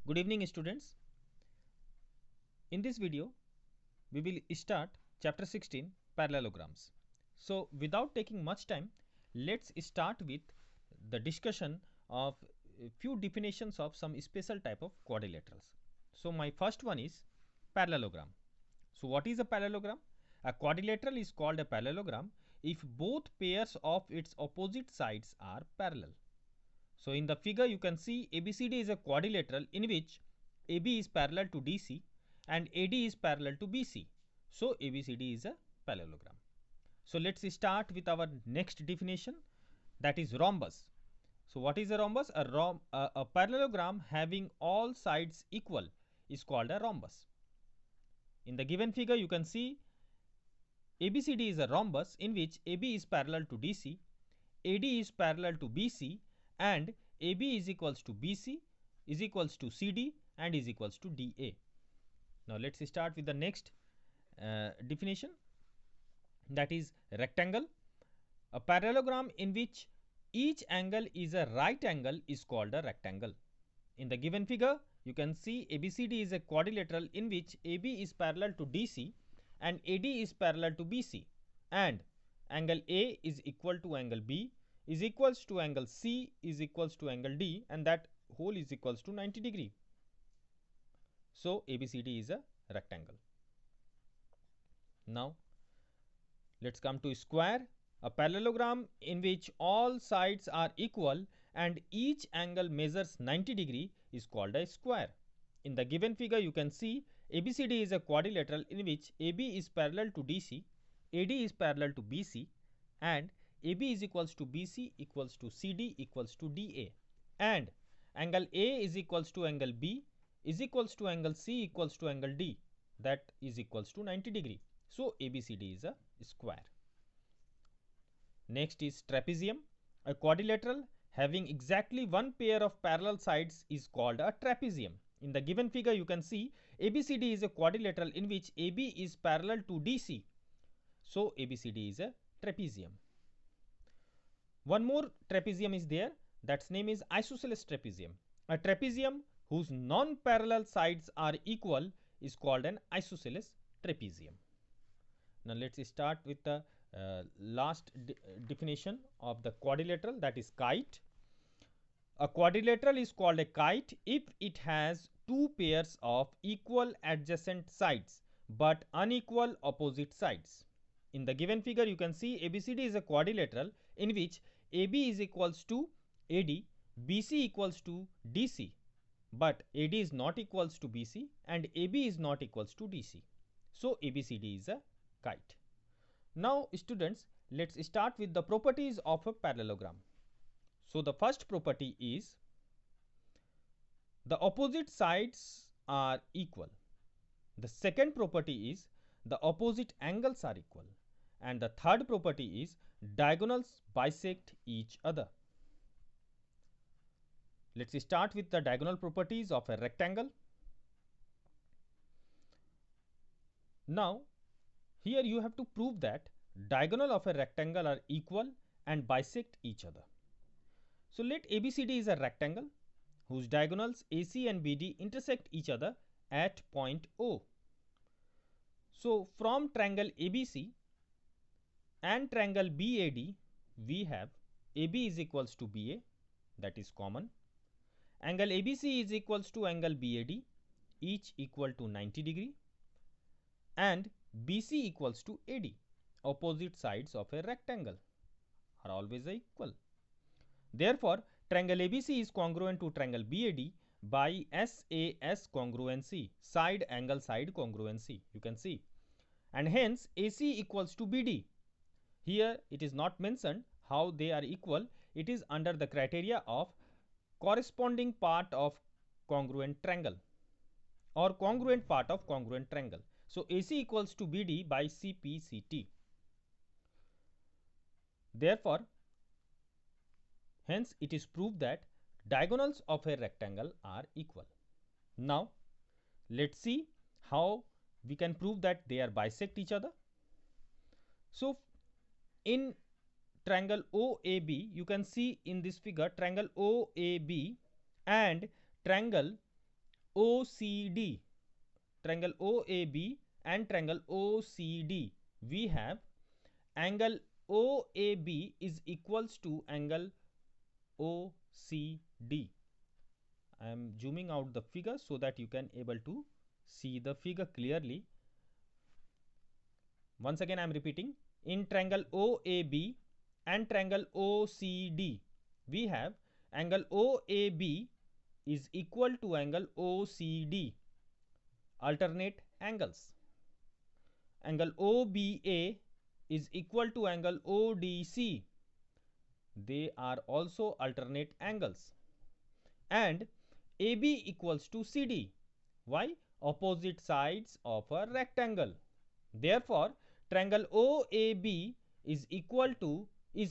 Good evening, students. In this video, we will start chapter 16 parallelograms. So, without taking much time, let's start with the discussion of a few definitions of some special type of quadrilaterals. So, my first one is parallelogram. So, what is a parallelogram? A quadrilateral is called a parallelogram if both pairs of its opposite sides are parallel. So, in the figure you can see ABCD is a quadrilateral in which AB is parallel to DC and AD is parallel to BC. So, ABCD is a parallelogram. So, let us start with our next definition, that is rhombus. So, what is a rhombus? A parallelogram having all sides equal is called a rhombus. In the given figure you can see ABCD is a rhombus in which AB is parallel to DC, AD is parallel to BC and AB is equals to BC is equals to CD and is equals to DA. Now, let us start with the next definition, that is rectangle. A parallelogram in which each angle is a right angle is called a rectangle. In the given figure you can see ABCD is a quadrilateral in which AB is parallel to DC and AD is parallel to BC and angle A is equal to angle B is equals to angle C is equals to angle D and that whole is equals to 90 degree. So, ABCD is a rectangle. Now, let us come to square. A parallelogram in which all sides are equal and each angle measures 90 degree is called a square. In the given figure you can see ABCD is a quadrilateral in which AB is parallel to DC, AD is parallel to BC and AB is equals to BC equals to CD equals to DA and angle A is equals to angle B is equals to angle C equals to angle D, that is equals to 90 degree. So, ABCD is a square. Next is trapezium. A quadrilateral having exactly one pair of parallel sides is called a trapezium. In the given figure you can see ABCD is a quadrilateral in which AB is parallel to DC. So, ABCD is a trapezium. One more trapezium is there, that's name is isosceles trapezium. A trapezium whose non-parallel sides are equal is called an isosceles trapezium. Now, let us start with the last definition of the quadrilateral, that is kite. A quadrilateral is called a kite if it has two pairs of equal adjacent sides but unequal opposite sides. In the given figure you can see ABCD is a quadrilateral in which AB is equals to AD, BC equals to DC, but AD is not equals to BC and AB is not equals to DC. So, ABCD is a kite. Now, students, let us start with the properties of a parallelogram. So, the first property is the opposite sides are equal. The second property is the opposite angles are equal. And the third property is diagonals bisect each other. Let us start with the diagonal properties of a rectangle. Now, here you have to prove that diagonal of a rectangle are equal and bisect each other. So, let ABCD is a rectangle whose diagonals AC and BD intersect each other at point O. So, from triangle ABC and triangle BAD we have AB is equals to BA, that is common. Angle ABC is equals to angle BAD, each equal to 90 degree and BC equals to AD. Opposite sides of a rectangle are always equal. Therefore, triangle ABC is congruent to triangle BAD by SAS congruency, side angle side congruency, you can see, and hence AC equals to BD. Here it is not mentioned how they are equal, it is under the criteria of corresponding part of congruent triangle or congruent part of congruent triangle. So, AC equals to BD by CPCT. Therefore, hence it is proved that diagonals of a rectangle are equal. Now, let us see how we can prove that they are bisect each other. So, in triangle OAB you can see in this figure triangle OAB and triangle OCD, triangle OAB and triangle OCD, we have angle OAB is equals to angle OCD. I am zooming out the figure so that you can able to see the figure clearly. Once again I am repeating, in triangle OAB and triangle OCD, we have angle OAB is equal to angle OCD, alternate angles. Angle OBA is equal to angle ODC, they are also alternate angles. And AB equals to CD. Why? Opposite sides of a rectangle. Therefore, triangle OAB is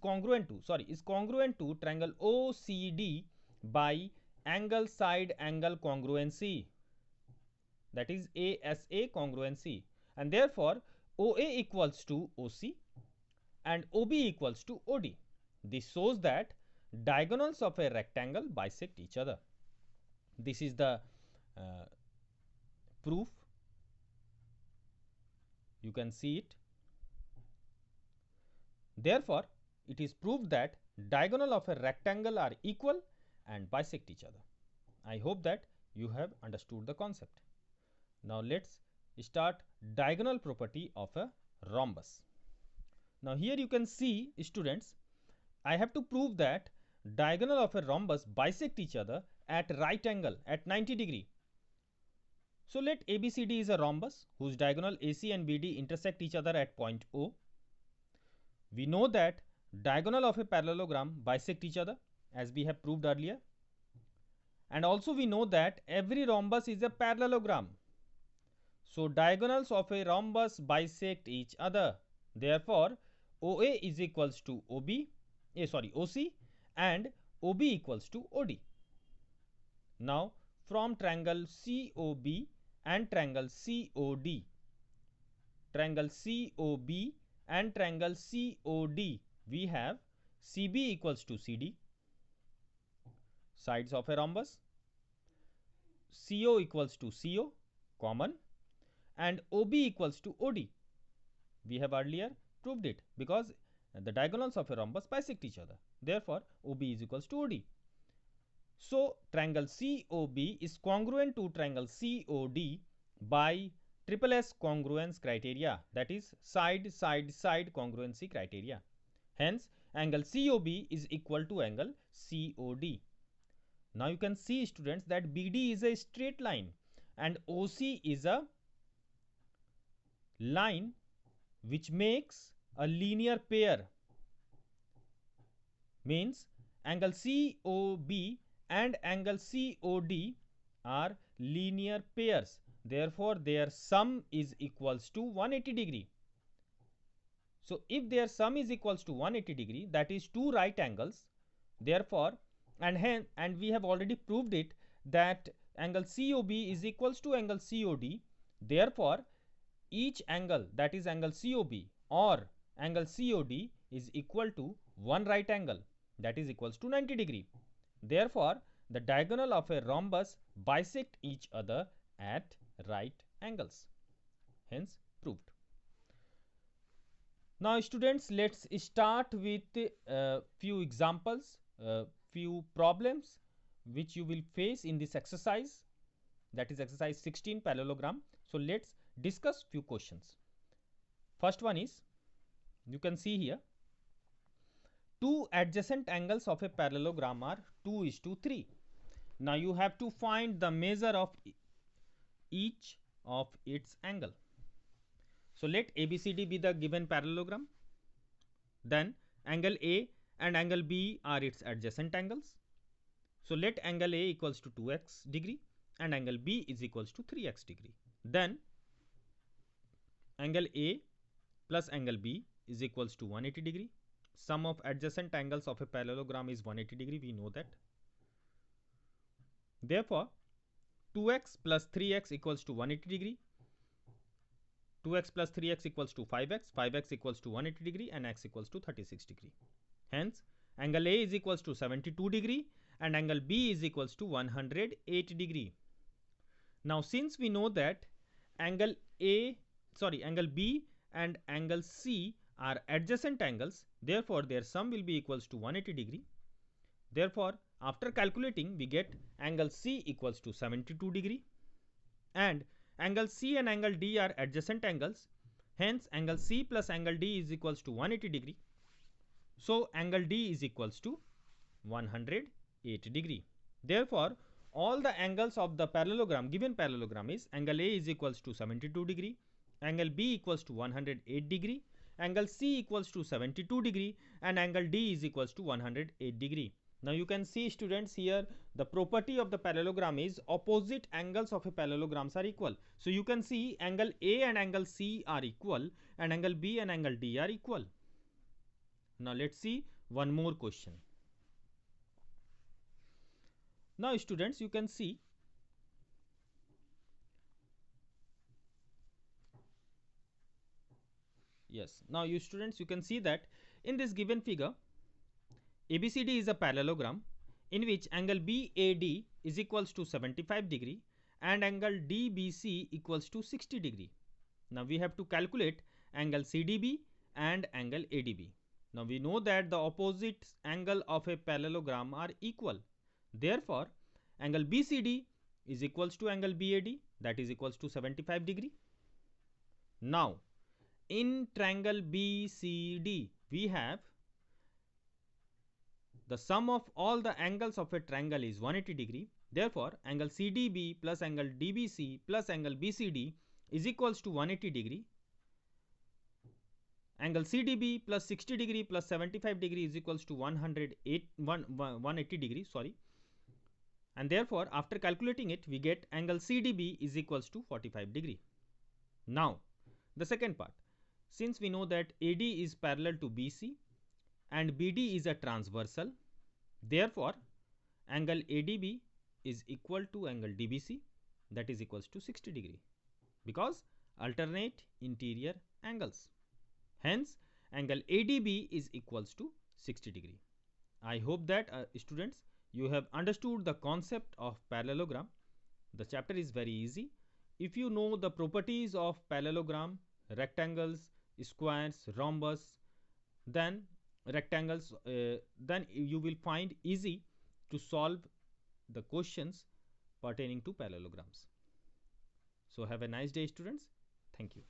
congruent to triangle OCD by angle side angle congruency, that is ASA congruency, and therefore OA equals to OC and OB equals to OD. This shows that diagonals of a rectangle bisect each other. This is the proof. You can see it. Therefore, it is proved that diagonal of a rectangle are equal and bisect each other. I hope that you have understood the concept. Now let's start diagonal property of a rhombus. Now here you can see, students, I have to prove that diagonal of a rhombus bisect each other at right angle at 90 degree. So let ABCD is a rhombus whose diagonal AC and BD intersect each other at point O. We know that diagonal of a parallelogram bisect each other as we have proved earlier, and also we know that every rhombus is a parallelogram. So diagonals of a rhombus bisect each other. Therefore, OA is equals to OC and OB equals to OD. Now from triangle COB and triangle COD, and triangle COD, we have CB equals to CD, sides of a rhombus, CO equals to CO, common, and OB equals to OD. We have earlier proved it because the diagonals of a rhombus bisect each other. Therefore, OB is equals to OD. So triangle COB is congruent to triangle COD by triple S congruence criteria, that is side congruency criteria. Hence, angle COB is equal to angle COD. Now you can see, students, that BD is a straight line and OC is a line which makes a linear pair, means angle COB and angle COD are linear pairs. Therefore, their sum is equals to 180 degree. So if their sum is equals to 180 degree, that is two right angles. Therefore, and we have already proved it that angle COB is equals to angle COD. Therefore, each angle, that is angle COB or angle COD, is equal to one right angle, that is equals to 90 degree. Therefore, the diagonal of a rhombus bisect each other at right angles. Hence proved. Now students, let's start with few examples, few problems which you will face in this exercise, that is exercise 16 parallelogram. So let's discuss few questions. First one is, you can see here, two adjacent angles of a parallelogram are 2:3. Now you have to find the measure of each of its angle. So let ABCD be the given parallelogram. Then angle A and angle B are its adjacent angles. So let angle A equals to 2x degree and angle B is equals to 3x degree. Then angle A plus angle B is equals to 180 degree. Sum of adjacent angles of a parallelogram is 180 degree, we know that. Therefore, 2x plus 3x equals to 180 degree. 2x plus 3x equals to 5x, 5x equals to 180 degree and x equals to 36 degree. Hence, angle A is equals to 72 degree and angle B is equals to 108 degree. Now since we know that angle angle B and angle C are adjacent angles, therefore their sum will be equals to 180 degree. Therefore after calculating we get angle C equals to 72 degree, and angle C and angle D are adjacent angles, hence angle C plus angle D is equals to 180 degree. So angle D is equals to 108 degree. Therefore all the angles of the parallelogram, given parallelogram, is angle A is equals to 72 degree, angle B equals to 108 degree, angle C equals to 72 degree, and angle D is equals to 108 degree. Now you can see, students, here the property of the parallelogram is opposite angles of a parallelograms are equal. So you can see angle A and angle C are equal, and angle B and angle D are equal. Now let's see one more question. Now students, you can see now you students, you can see that in this given figure ABCD is a parallelogram in which angle BAD is equals to 75 degree and angle DBC equals to 60 degree. Now we have to calculate angle CDB and angle ADB. Now we know that the opposite angle of a parallelogram are equal. Therefore angle BCD is equals to angle BAD, that is equals to 75 degree. Now in triangle BCD we have the sum of all the angles of a triangle is 180 degree. Therefore angle CDB plus angle DBC plus angle BCD is equals to 180 degree. Angle CDB plus 60 degree plus 75 degree is equals to 180 degree, sorry, and therefore after calculating it we get angle CDB is equals to 45 degree. Now the second part, since we know that AD is parallel to BC and BD is a transversal, therefore angle ADB is equal to angle DBC, that is equals to 60 degree, because alternate interior angles. Hence angle ADB is equals to 60 degree. I hope that students, you have understood the concept of parallelogram. The chapter is very easy. If you know the properties of parallelogram, rectangles, squares, rhombus, then rectangles, then you will find easy to solve the questions pertaining to parallelograms. So have a nice day, students. Thank you.